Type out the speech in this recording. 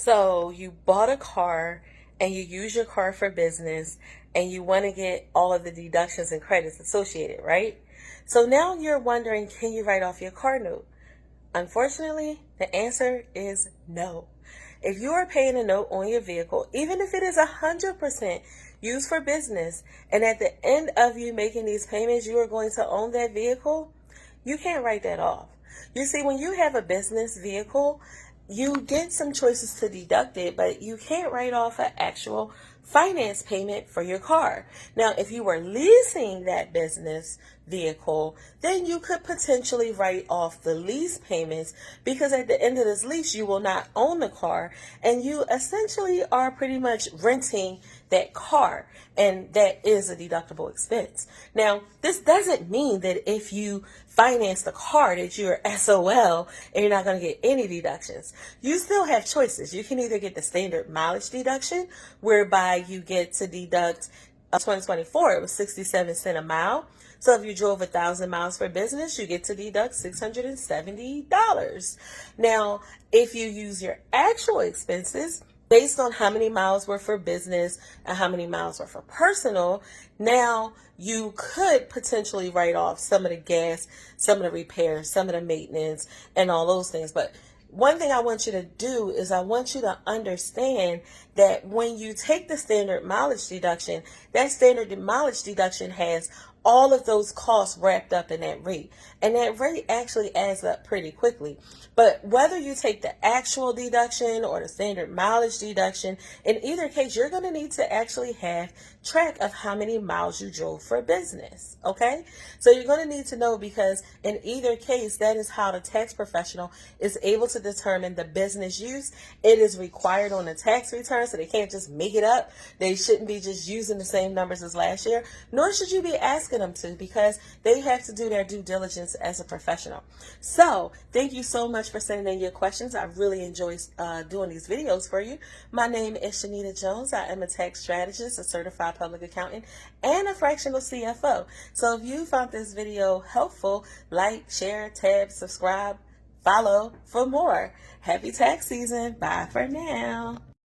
So you bought a car and you use your car for business and you want to get all of the deductions and credits associated, right? So now you're wondering, can you write off your car note? Unfortunately, the answer is no. If you are paying a note on your vehicle, even if it is 100% used for business, and at the end of you making these payments, you are going to own that vehicle, you can't write that off. You see, when you have a business vehicle, you get some choices to deduct it, but you can't write off an actual finance payment for your car. Now, if you were leasing that business vehicle, then you could potentially write off the lease payments, because at the end of this lease, you will not own the car and you essentially are pretty much renting that car, and that is a deductible expense. Now, this doesn't mean that if you finance the car that you're SOL and you're not going to get any deductions. You still have choices. You can either get the standard mileage deduction, whereby you get to deduct 2024, it was 67 cents a mile. So if you drove 1,000 miles for business, you get to deduct $670. Now, if you use your actual expenses based on how many miles were for business and how many miles were for personal, now you could potentially write off some of the gas, some of the repairs, some of the maintenance, and all those things. But one thing I want you to do is I want you to understand that when you take the standard mileage deduction, that standard mileage deduction has all of those costs wrapped up in that rate. And that rate actually adds up pretty quickly. But whether you take the actual deduction or the standard mileage deduction, in either case, you're going to need to actually have track of how many miles you drove for business. Okay? So you're going to need to know, because in either case, that is how the tax professional is able to determine the business use. It is required on the tax return, so they can't just make it up. They shouldn't be just using the same numbers as last year, nor should you be asking them to, because they have to do their due diligence as a professional. So thank you so much for sending in your questions. I really enjoy doing these videos for you. My name is Shanita Jones. I am a tax strategist, a certified public accountant, and a fractional CFO. So if you found this video helpful, like, share, tab, subscribe, follow for more. Happy tax season. Bye for now.